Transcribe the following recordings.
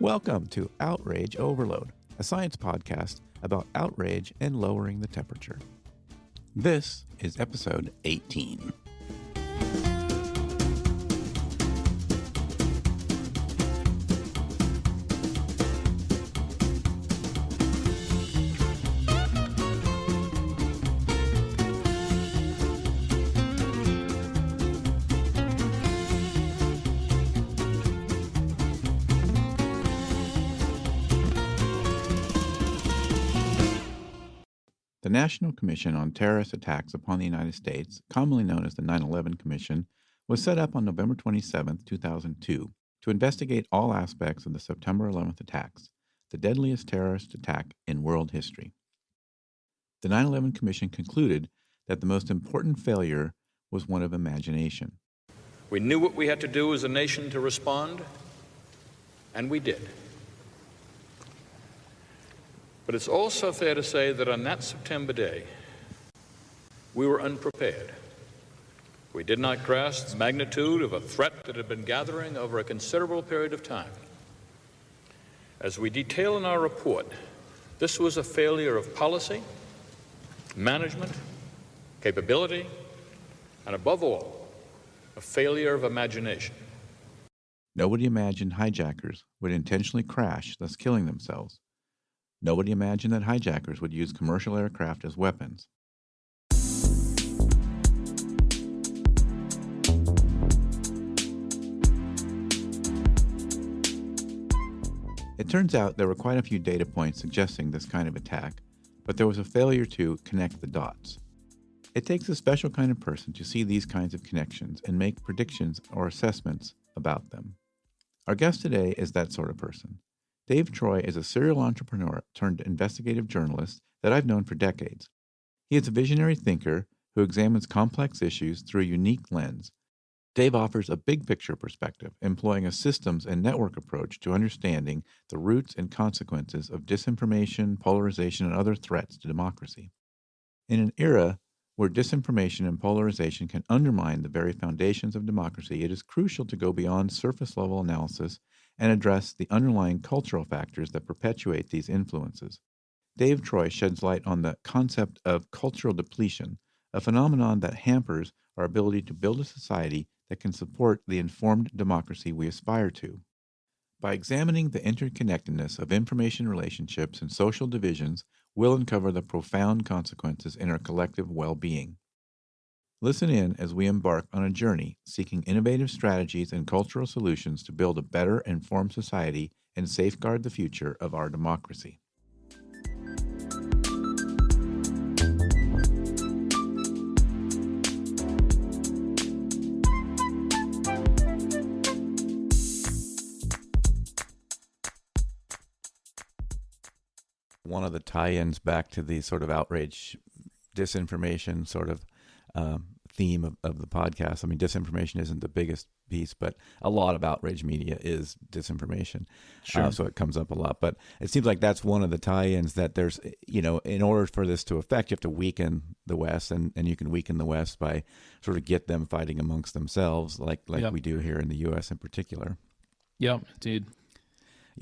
Welcome to Outrage Overload, a science podcast about outrage and lowering the temperature. This is episode 18. The National Commission on Terrorist Attacks upon the United States, commonly known as the 9/11 Commission, was set up on November 27, 2002, to investigate all aspects of the September 11th attacks, the deadliest terrorist attack in world history. The 9/11 Commission concluded that the most important failure was one of imagination. We knew what we had to do as a nation to respond, and we did. But it's also fair to say that on that September day, we were unprepared. We did not grasp the magnitude of a threat that had been gathering over a considerable period of time. As we detail in our report, this was a failure of policy, management, capability, and above all, a failure of imagination. Nobody imagined hijackers would intentionally crash, thus killing themselves. Nobody imagined that hijackers would use commercial aircraft as weapons. It turns out there were quite a few data points suggesting this kind of attack, but there was a failure to connect the dots. It takes a special kind of person to see these kinds of connections and make predictions or assessments about them. Our guest today is that sort of person. Dave Troy is a serial entrepreneur turned investigative journalist that I've known for decades. He is a visionary thinker who examines complex issues through a unique lens. Dave offers a big picture perspective, employing a systems and network approach to understanding the roots and consequences of disinformation, polarization, and other threats to democracy. In an era where disinformation and polarization can undermine the very foundations of democracy, it is crucial to go beyond surface-level analysis and address the underlying cultural factors that perpetuate these influences. Dave Troy sheds light on the concept of cultural depletion, a phenomenon that hampers our ability to build a society that can support the informed democracy we aspire to. By examining the interconnectedness of information relationships and social divisions, we'll uncover the profound consequences in our collective well-being. Listen in as we embark on a journey seeking innovative strategies and cultural solutions to build a better informed society and safeguard the future of our democracy. One of the tie-ins back to the sort of outrage, disinformation sort of theme of the podcast. I mean, disinformation isn't the biggest piece, but a lot of outrage media is disinformation. Sure. So it comes up a lot. But it seems like that's one of the tie-ins that there's, in order for this to affect, you have to weaken the West, and you can weaken the West by sort of get them fighting amongst themselves, like Yep. we do here in the U.S. in particular. Yeah, indeed.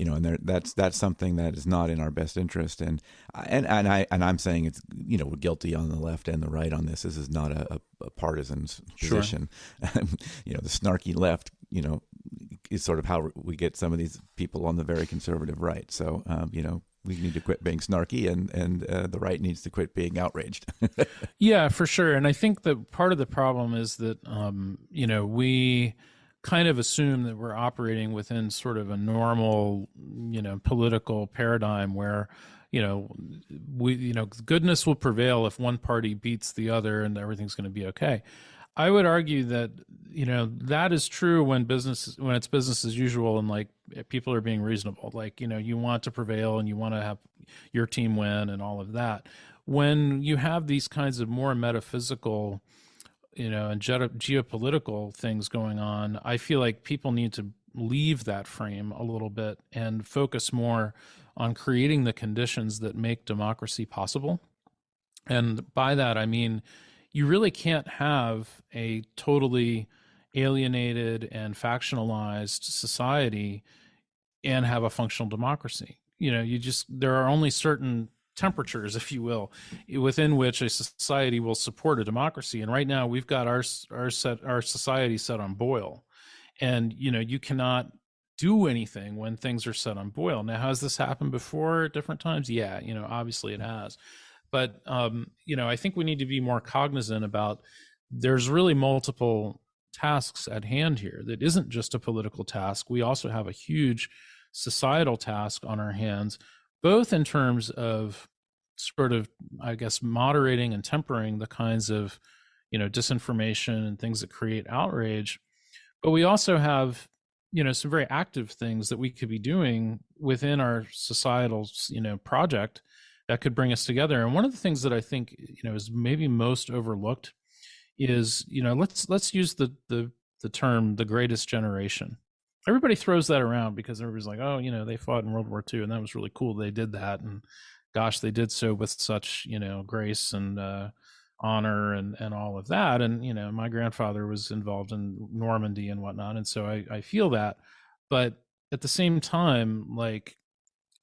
And that's something that is not in our best interest, and I'm saying it's we're guilty on the left and the right on this. This is not a partisan position. Sure. The snarky left, is sort of how we get some of these people on the very conservative right. So we need to quit being snarky, and the right needs to quit being outraged. Yeah, for sure. And I think that part of the problem is that we kind of assume that we're operating within sort of a normal, political paradigm where, goodness will prevail if one party beats the other and everything's going to be okay. I would argue that, that is true when it's business as usual and like people are being reasonable. Like, you want to prevail and you want to have your team win and all of that. When you have these kinds of more metaphysical and geopolitical things going on, I feel like people need to leave that frame a little bit and focus more on creating the conditions that make democracy possible. And by that, I mean, you really can't have a totally alienated and factionalized society and have a functional democracy. There are only certain temperatures, if you will, within which a society will support a democracy. And right now we've got our society set on boil. And, you cannot do anything when things are set on boil. Now, has this happened before at different times? Yeah, obviously it has. But, I think we need to be more cognizant about there's really multiple tasks at hand here. That isn't just a political task. We also have a huge societal task on our hands, both in terms of sort of, I guess, moderating and tempering the kinds of, disinformation and things that create outrage. But we also have, some very active things that we could be doing within our societal, project that could bring us together. And one of the things that I think, is maybe most overlooked is, let's use the term the greatest generation. Everybody throws that around because everybody's like, oh, they fought in World War II and that was really cool. They did that. And gosh, they did so with such, grace and honor and all of that. And, my grandfather was involved in Normandy and whatnot. And so I feel that. But at the same time, like,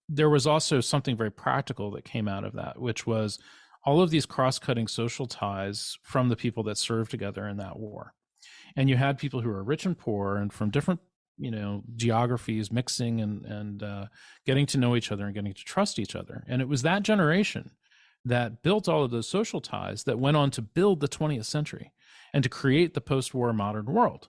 there was also something very practical that came out of that, which was all of these cross-cutting social ties from the people that served together in that war. And you had people who were rich and poor and from different, geographies mixing and getting to know each other and getting to trust each other. And it was that generation that built all of those social ties that went on to build the 20th century and to create the post-war modern world.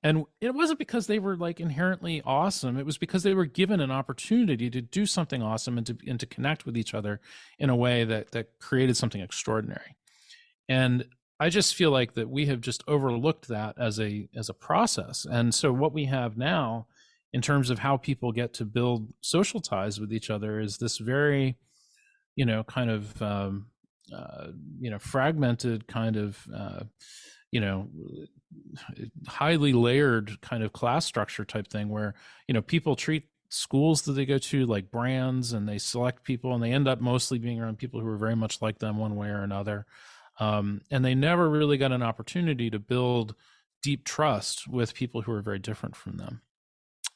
And it wasn't because they were like inherently awesome. It was because they were given an opportunity to do something awesome and to connect with each other in a way that created something extraordinary. And I just feel like that we have just overlooked that as a process. And so what we have now in terms of how people get to build social ties with each other is this very, kind of, fragmented kind of, highly layered kind of class structure type thing where, people treat schools that they go to like brands and they select people and they end up mostly being around people who are very much like them one way or another. And they never really got an opportunity to build deep trust with people who are very different from them.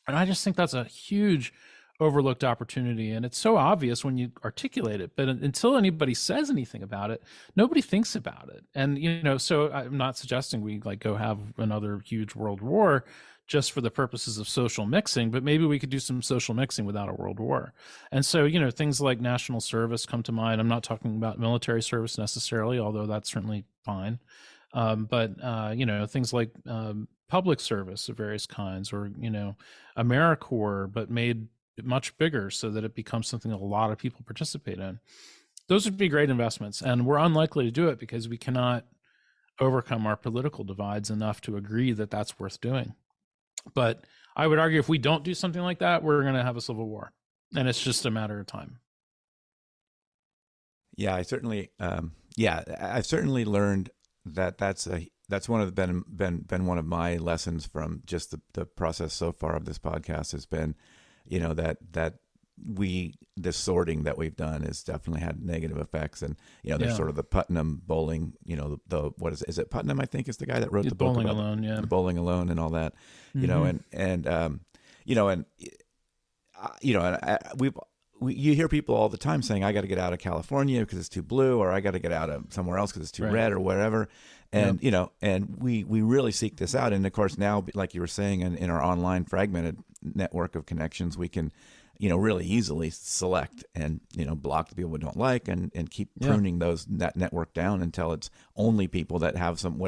And I just think that's a huge overlooked opportunity. And it's so obvious when you articulate it, but until anybody says anything about it, nobody thinks about it. And, so I'm not suggesting we like go have another huge world war just for the purposes of social mixing, but maybe we could do some social mixing without a world war. And so, things like national service come to mind. I'm not talking about military service necessarily, although that's certainly fine. But things like public service of various kinds, or, AmeriCorps, but made much bigger so that it becomes something that a lot of people participate in. Those would be great investments. And we're unlikely to do it because we cannot overcome our political divides enough to agree that that's worth doing. But I would argue if we don't do something like that, we're going to have a civil war, and it's just a matter of time. Yeah, I've certainly learned that that's one of been one of my lessons from just the process so far of this podcast has been, that this sorting that we've done has definitely had negative effects. And, there's sort of the Putnam bowling, what is it? Putnam, I think, is the guy that wrote the book Bowling about Alone, the Bowling Alone and all that, you hear people all the time saying, I got to get out of California because it's too blue, or I got to get out of somewhere else because it's too red, or whatever. And, and we really seek this out. And of course, now, like you were saying, in our online fragmented network of connections, we can, really easily select and, block the people we don't like and keep pruning that network down until it's only people that have some,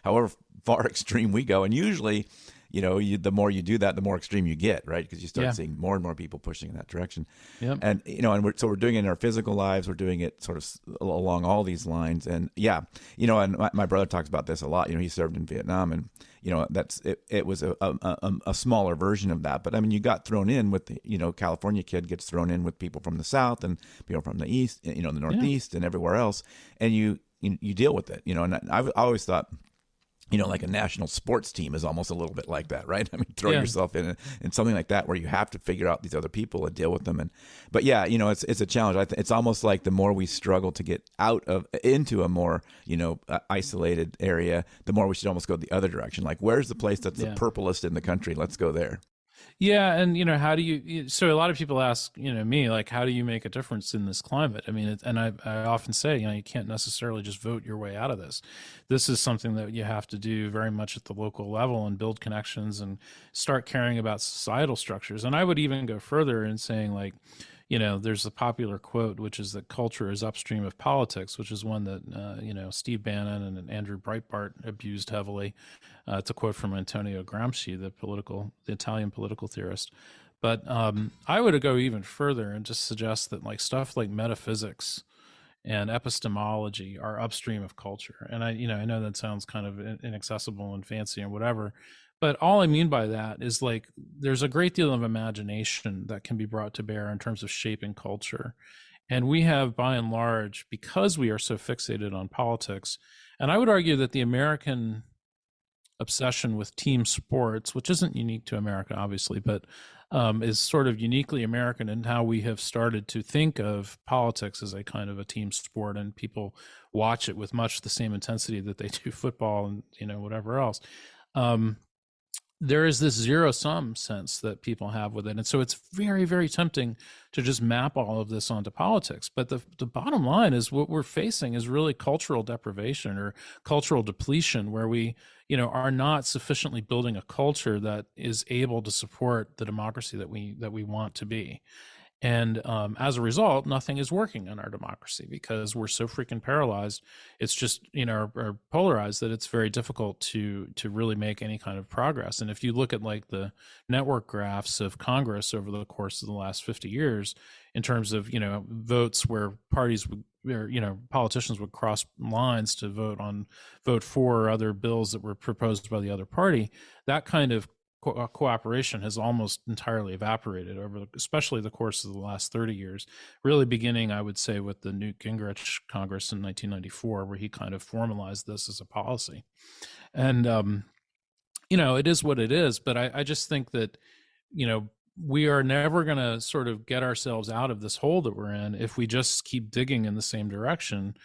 however far extreme we go. And usually, the more you do that, the more extreme you get, right? Because you start seeing more and more people pushing in that direction. Yep. And, we're doing it in our physical lives. We're doing it sort of along all these lines. And and my brother talks about this a lot. He served in Vietnam, and, it was a smaller version of that. But I mean, you got thrown in with the, California kid gets thrown in with people from the South and people from the East, the Northeast and everywhere else. And you deal with it, and I always thought, like a national sports team is almost a little bit like that, right? I mean, throw yourself in something like that where you have to figure out these other people and deal with them. But it's a challenge. It's almost like the more we struggle to get into a more, isolated area, the more we should almost go the other direction. Like, where's the place that's the purplest in the country? Let's go there. Yeah, and how do so a lot of people ask, me, like, how do you make a difference in this climate? I mean, and I often say, you can't necessarily just vote your way out of this. This is something that you have to do very much at the local level and build connections and start caring about societal structures. And I would even go further in saying, like, there's a popular quote, which is that culture is upstream of politics, which is one that, Steve Bannon and Andrew Breitbart abused heavily. It's a quote from Antonio Gramsci, the Italian political theorist. But I would go even further and just suggest that like stuff like metaphysics and epistemology are upstream of culture. And I know that sounds kind of inaccessible and fancy and whatever, but all I mean by that is like there's a great deal of imagination that can be brought to bear in terms of shaping culture. And we have, by and large, because we are so fixated on politics, and I would argue that the American obsession with team sports, which isn't unique to America, obviously, but is sort of uniquely American in how we have started to think of politics as a kind of a team sport, and people watch it with much the same intensity that they do football and whatever else. There is this zero sum sense that people have with it. And so it's very, very tempting to just map all of this onto politics. But the bottom line is what we're facing is really cultural deprivation or cultural depletion, where we, are not sufficiently building a culture that is able to support the democracy that we want to be. And as a result, nothing is working in our democracy because we're so freaking paralyzed. It's just, or polarized, that it's very difficult to really make any kind of progress. And if you look at like the network graphs of Congress over the course of the last 50 years, in terms of, votes where parties would, or, politicians would cross lines to vote for other bills that were proposed by the other party, that kind of cooperation has almost entirely evaporated over especially the course of the last 30 years, really beginning, I would say, with the Newt Gingrich Congress in 1994, where he kind of formalized this as a policy. And it is what it is, but I just think that we are never going to sort of get ourselves out of this hole that we're in if we just keep digging in the same direction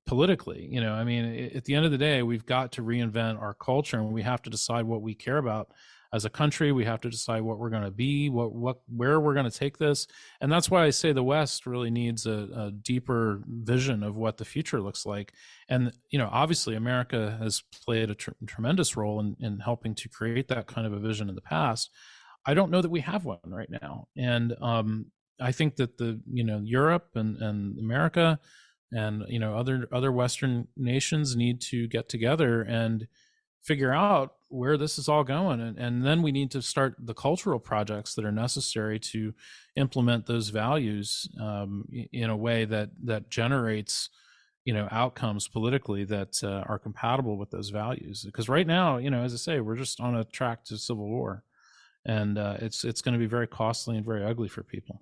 politically. I mean, at the end of the day, we've got to reinvent our culture, and we have to decide what we care about as a country. We have to decide what we're going to be, where we're going to take this. And that's why I say the West really needs a deeper vision of what the future looks like. And, obviously America has played a tremendous role in helping to create that kind of a vision in the past. I don't know that we have one right now. And I think that Europe and America and other Western nations need to get together and figure out where this is all going, and then we need to start the cultural projects that are necessary to implement those values in a way that generates outcomes politically that are compatible with those values. Because right now, as I say, we're just on a track to civil war, and it's going to be very costly and very ugly for people.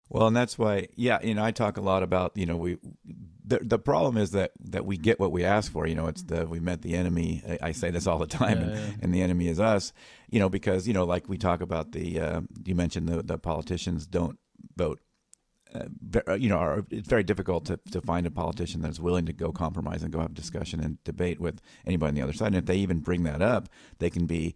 Well, and that's why, yeah, I talk a lot about, the problem is that we get what we ask for. It's we met the enemy. I say this all the time, and the enemy is us. Because like we talk about you mentioned the politicians don't vote. It's very difficult to find a politician that's willing to go compromise and go have discussion and debate with anybody on the other side. And if they even bring that up, they can be,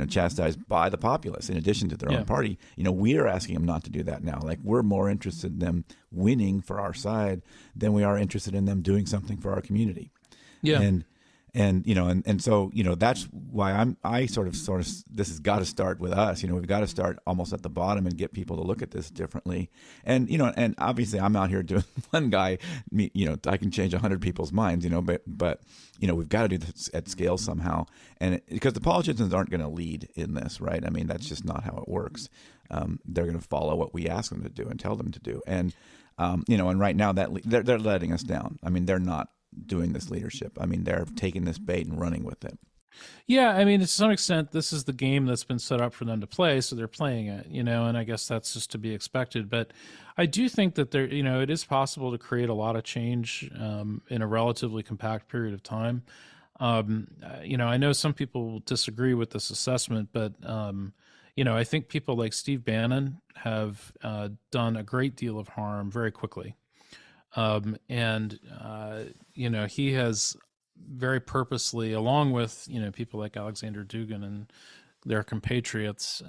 chastised by the populace in addition to their own party. We are asking them not to do that now. Like, we're more interested in them winning for our side than we are interested in them doing something for our community. Yeah. And so that's why I sort of this has got to start with us. We've got to start almost at the bottom and get people to look at this differently. And and obviously I'm out here doing one guy. I can change 100 people's minds. But we've got to do this at scale somehow. And because the politicians aren't going to lead in this, right? I mean, that's just not how it works. They're going to follow what we ask them to do and tell them to do. And and right now that they're letting us down. I mean, they're not doing this leadership. I mean, they're taking this bait and running with it. Yeah, I mean, to some extent, this is the game that's been set up for them to play, so they're playing it, and I guess that's just to be expected. But I do think that it is possible to create a lot of change in a relatively compact period of time. I know some people disagree with this assessment, but I think people like Steve Bannon have done a great deal of harm very quickly. He has very purposely, along with people like Alexander Dugin and their compatriots,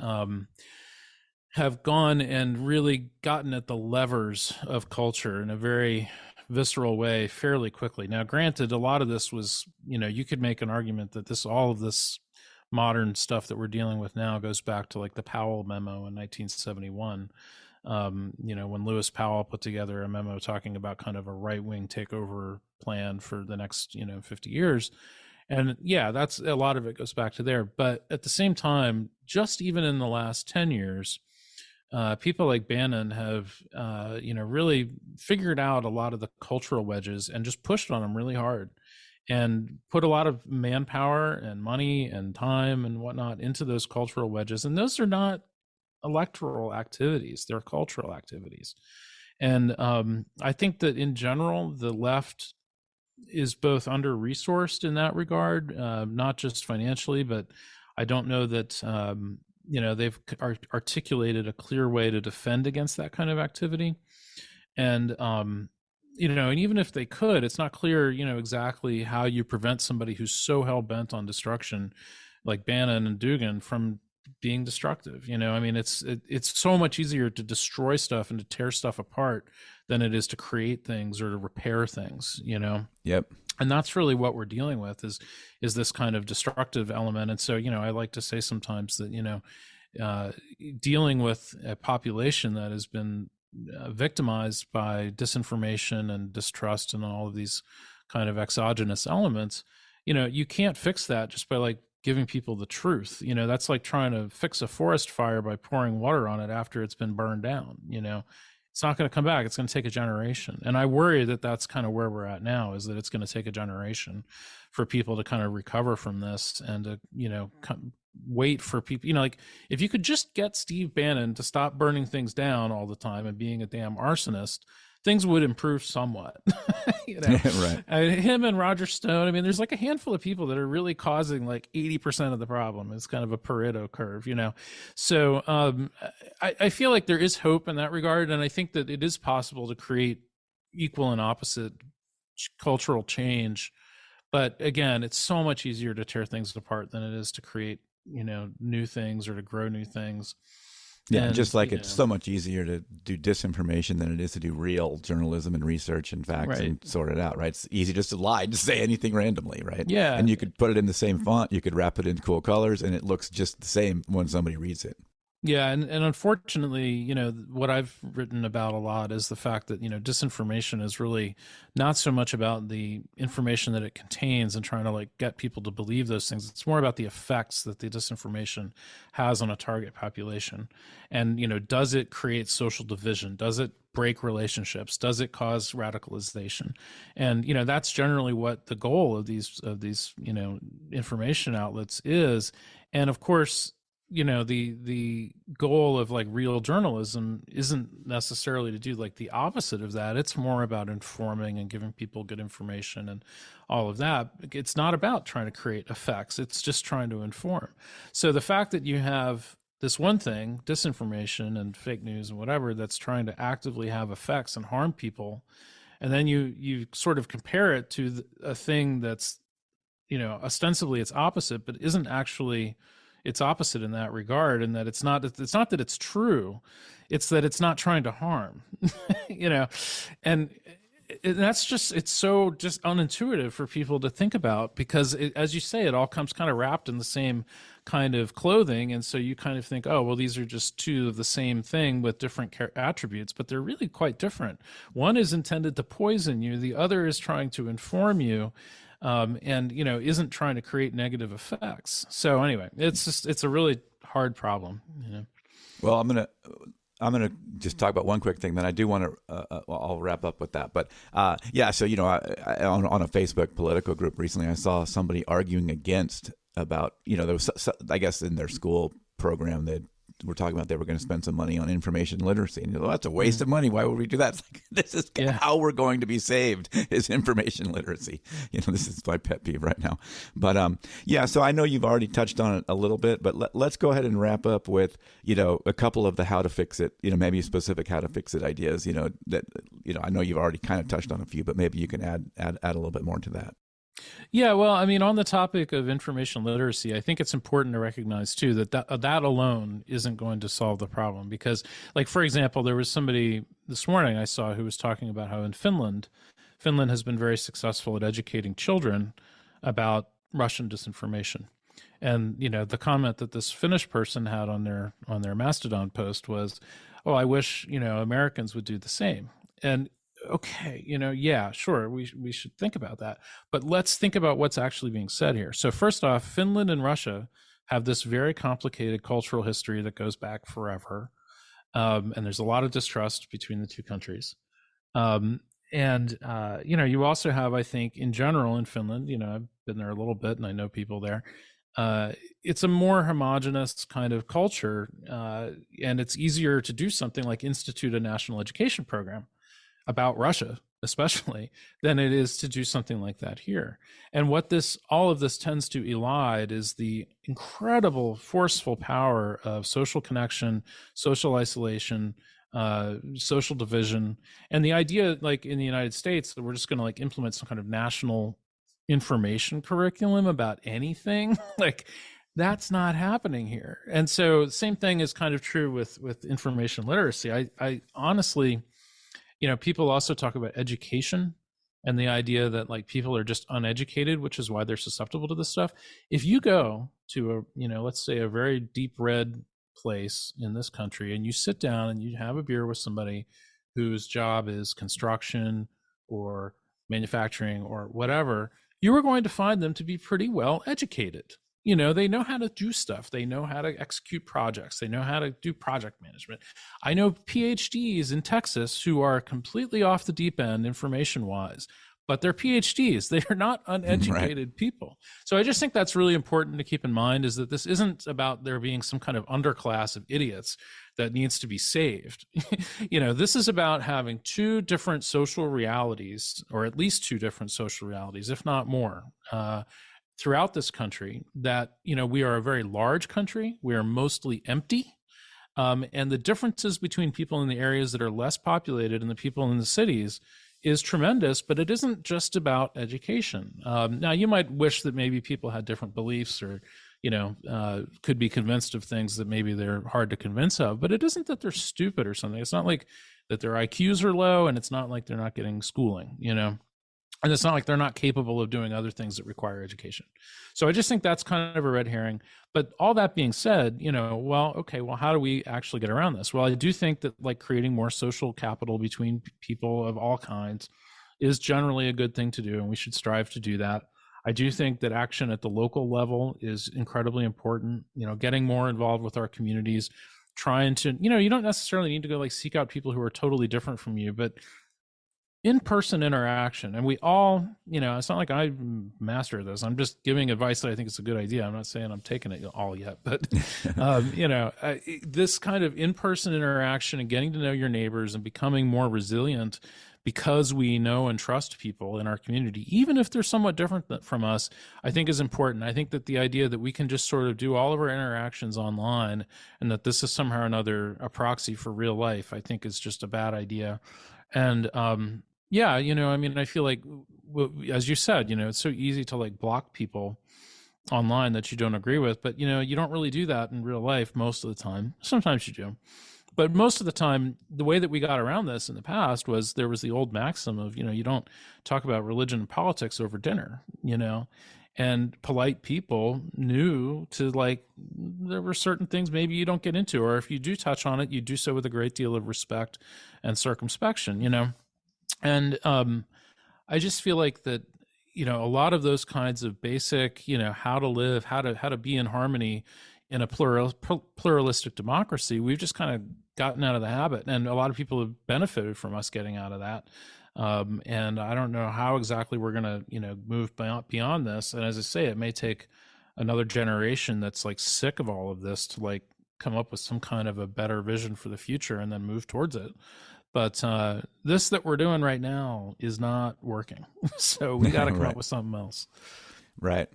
have gone and really gotten at the levers of culture in a very visceral way fairly quickly. Now, granted, a lot of this was, you could make an argument that all of this modern stuff that we're dealing with now goes back to like the Powell memo in 1971. When Lewis Powell put together a memo talking about kind of a right-wing takeover plan for the next, 50 years. And yeah, that's a lot of it goes back to there. But at the same time, just even in the last 10 years, people like Bannon have, really figured out a lot of the cultural wedges and just pushed on them really hard and put a lot of manpower and money and time and whatnot into those cultural wedges. And those are not electoral activities, they're cultural activities. And I think that in general, the left is both under-resourced in that regard, not just financially, but I don't know that they've articulated a clear way to defend against that kind of activity. And and even if they could, it's not clear, exactly how you prevent somebody who's so hell-bent on destruction like Bannon and Dugin from being destructive. It's so much easier to destroy stuff and to tear stuff apart than it is to create things or to repair things. Yep. And that's really what we're dealing with is this kind of destructive element. And so, I like to say sometimes that, dealing with a population that has been victimized by disinformation and distrust and all of these kind of exogenous elements, you can't fix that just by like giving people the truth. That's like trying to fix a forest fire by pouring water on it after it's been burned down. It's not going to come back. It's going to take a generation. And I worry that that's kind of where we're at now, is that it's going to take a generation for people to kind of recover from this and to, wait for people, like if you could just get Steve Bannon to stop burning things down all the time and being a damn arsonist, things would improve somewhat. Right. Him and Roger Stone. There's like a handful of people that are really causing like 80% of the problem. It's kind of a Pareto curve, So I feel like there is hope in that regard, and I think that it is possible to create equal and opposite cultural change. But again, it's so much easier to tear things apart than it is to create, new things or to grow new things. Yeah, and just like it's so much easier to do disinformation than it is to do real journalism and research and facts right. and sort it out, right? It's easy just to lie, to say anything randomly, right? Yeah. And you could put it in the same font, you could wrap it in cool colors, and it looks just the same when somebody reads it. Yeah, and unfortunately, what I've written about a lot is the fact that, disinformation is really not so much about the information that it contains and trying to like get people to believe those things. It's more about the effects that the disinformation has on a target population. And, does it create social division? Does it break relationships? Does it cause radicalization? And, that's generally what the goal of these information outlets is. And of course, the goal of like real journalism isn't necessarily to do like the opposite of that. It's more about informing and giving people good information and all of that. It's not about trying to create effects. It's just trying to inform. So the fact that you have this one thing, disinformation and fake news and whatever, that's trying to actively have effects and harm people, and then you sort of compare it to a thing that's, ostensibly it's opposite, but isn't actually it's opposite in that regard, and that it's not that it's true, it's that it's not trying to harm, and that's just, it's so just unintuitive for people to think about, because as you say, it all comes kind of wrapped in the same kind of clothing. And so you kind of think, oh, well, these are just two of the same thing with different attributes, but they're really quite different. One is intended to poison you. The other is trying to inform you. And isn't trying to create negative effects. So anyway, it's a really hard problem. Well, I'm gonna just talk about one quick thing. Then I do want to. I'll wrap up with that. But yeah, so I on a Facebook political group recently, I saw somebody arguing against about there was I guess in their school program that we're talking about they were going to spend some money on information literacy, and that's a waste of money. Why would we do that? It's like, this is how we're going to be saved, is information literacy. This is my pet peeve right now. But yeah, so I know you've already touched on it a little bit, but let's go ahead and wrap up with a couple of the how to fix it, maybe specific how to fix it ideas. That I know you've already kind of touched on a few, but maybe you can add a little bit more to that. Yeah, well, I mean, on the topic of information literacy, I think it's important to recognize too that that alone isn't going to solve the problem. Because, like, for example, there was somebody this morning I saw who was talking about how in Finland has been very successful at educating children about Russian disinformation. And the comment that this Finnish person had on their Mastodon post was, "Oh, I wish Americans would do the same." And okay, yeah, sure, we should think about that, but let's think about what's actually being said here. So first off, Finland and Russia have this very complicated cultural history that goes back forever, and there's a lot of distrust between the two countries. Um, and you also have, I think, in general in Finland, I've been there a little bit and I know people there. It's a more homogenous kind of culture, and it's easier to do something like institute a national education program about Russia, especially, than it is to do something like that here. And what all of this tends to elide is the incredible forceful power of social connection, social isolation, social division, and the idea, like in the United States, that we're just going to like implement some kind of national information curriculum about anything. Like, that's not happening here. And so same thing is kind of true with information literacy. I honestly, people also talk about education and the idea that like people are just uneducated, which is why they're susceptible to this stuff. If you go to let's say a very deep red place in this country and you sit down and you have a beer with somebody whose job is construction or manufacturing or whatever, you are going to find them to be pretty well educated. They know how to do stuff. They know how to execute projects. They know how to do project management. I know PhDs in Texas who are completely off the deep end information wise, but they're PhDs. They are not uneducated right. people. So I just think that's really important to keep in mind, is that this isn't about there being some kind of underclass of idiots that needs to be saved. This is about having two different social realities, or at least two different social realities, if not more, throughout this country. That we are a very large country. We are mostly empty, and the differences between people in the areas that are less populated and the people in the cities is tremendous. But it isn't just about education. Now, you might wish that maybe people had different beliefs, or could be convinced of things that maybe they're hard to convince of. But it isn't that they're stupid or something. It's not like that their IQs are low, and it's not like they're not getting schooling. And it's not like they're not capable of doing other things that require education. So I just think that's kind of a red herring. But all that being said, well, how do we actually get around this? Well, I do think that like creating more social capital between people of all kinds is generally a good thing to do, and we should strive to do that. I do think that action at the local level is incredibly important, getting more involved with our communities, trying to, you don't necessarily need to go like seek out people who are totally different from you, but in-person interaction. And we all, it's not like I master this. I'm just giving advice that I think is a good idea. I'm not saying I'm taking it all yet, but this kind of in-person interaction and getting to know your neighbors and becoming more resilient because we know and trust people in our community, even if they're somewhat different from us, I think is important. I think that the idea that we can just sort of do all of our interactions online and that this is somehow or another a proxy for real life, I think is just a bad idea. And yeah, I feel like, as you said, it's so easy to like block people online that you don't agree with, but you don't really do that in real life most of the time. Sometimes you do, but most of the time, the way that we got around this in the past was there was the old maxim of, you don't talk about religion and politics over dinner, and polite people knew to like, there were certain things maybe you don't get into, or if you do touch on it, you do so with a great deal of respect and circumspection, and I just feel like that, a lot of those kinds of basic, how to live, how to be in harmony in a pluralistic democracy, we've just kind of gotten out of the habit, and a lot of people have benefited from us getting out of that. And I don't know how exactly we're going to, move beyond this. And as I say, it may take another generation that's like sick of all of this to like come up with some kind of a better vision for the future and then move towards it. But this that we're doing right now is not working. So we got to come right. up with something else. Right.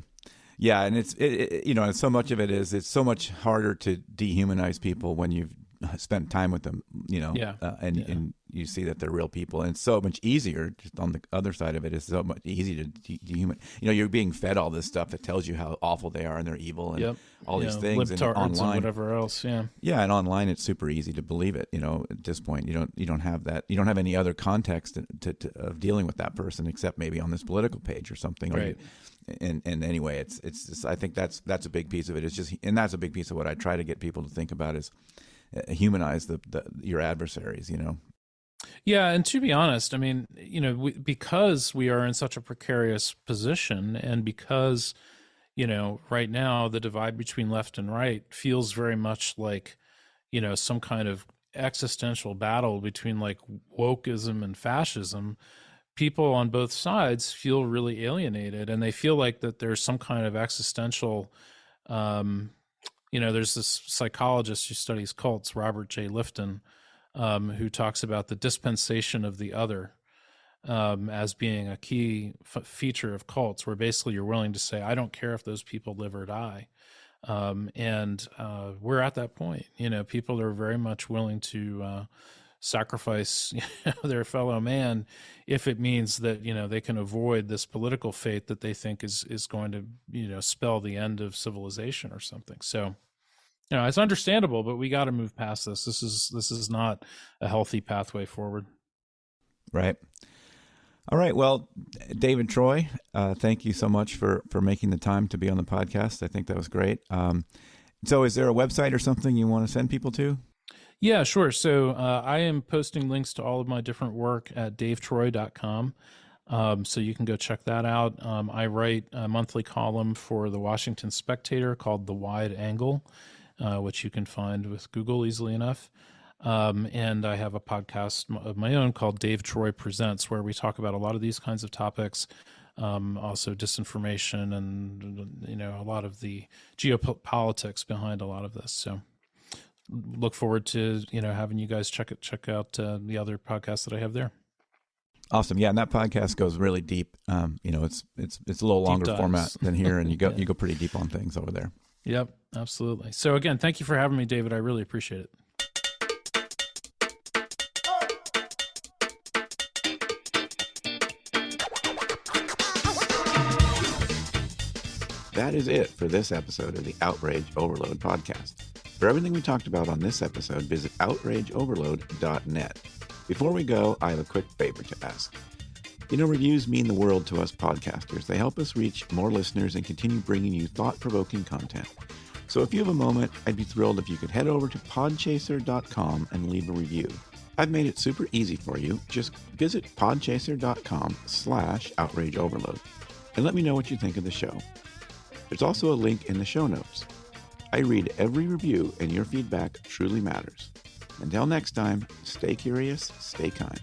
Yeah. And it's so much of it is, it's so much harder to dehumanize people when you've spent time with them, Yeah. and you see that they're real people. And it's so much easier, just on the other side of it, it's so much easier to dehuman. You're being fed all this stuff that tells you how awful they are and they're evil and all these things. And libtards online, and whatever else. Yeah, and online it's super easy to believe it. At this point, you don't have that. You don't have any other context of dealing with that person except maybe on this political page or something. Right. And anyway, it's just, I think that's a big piece of it. It's just, and that's a big piece of what I try to get people to think about is humanize your adversaries. Yeah, and to be honest, I mean, because we are in such a precarious position, and because right now the divide between left and right feels very much like some kind of existential battle between like wokeism and fascism. People on both sides feel really alienated, and they feel like that there's some kind of existential there's this psychologist who studies cults, Robert J. Lifton, who talks about the dispensation of the other as being a key feature of cults, where basically you're willing to say, I don't care if those people live or die. And we're at that point. People are very much willing to sacrifice their fellow man if it means that they can avoid this political fate that they think is going to spell the end of civilization or something. So it's understandable, but we got to move past this. This is not a healthy pathway forward. Right. All right. Well, David Troy, thank you so much for making the time to be on the podcast. I think that was great. So is there a website or something you want to send people to? Yeah, sure. So I am posting links to all of my different work at davetroy.com. So you can go check that out. I write a monthly column for the Washington Spectator called The Wide Angle, which you can find with Google easily enough. And I have a podcast of my own called Dave Troy Presents, where we talk about a lot of these kinds of topics, also disinformation and, a lot of the geopolitics behind a lot of this. So look forward to, having you guys check out the other podcasts that I have there. Awesome. Yeah. And that podcast goes really deep. It's a little longer format than here, and you go pretty deep on things over there. Yep, absolutely. So again, thank you for having me, David. I really appreciate it. That is it for this episode of the Outrage Overload podcast. For everything we talked about on this episode, visit outrageoverload.net. Before we go, I have a quick favor to ask. Reviews mean the world to us podcasters. They help us reach more listeners and continue bringing you thought-provoking content. So if you have a moment, I'd be thrilled if you could head over to podchaser.com and leave a review. I've made it super easy for you. Just visit podchaser.com/outrageoverload and let me know what you think of the show. There's also a link in the show notes. I read every review, and your feedback truly matters. Until next time, stay curious, stay kind.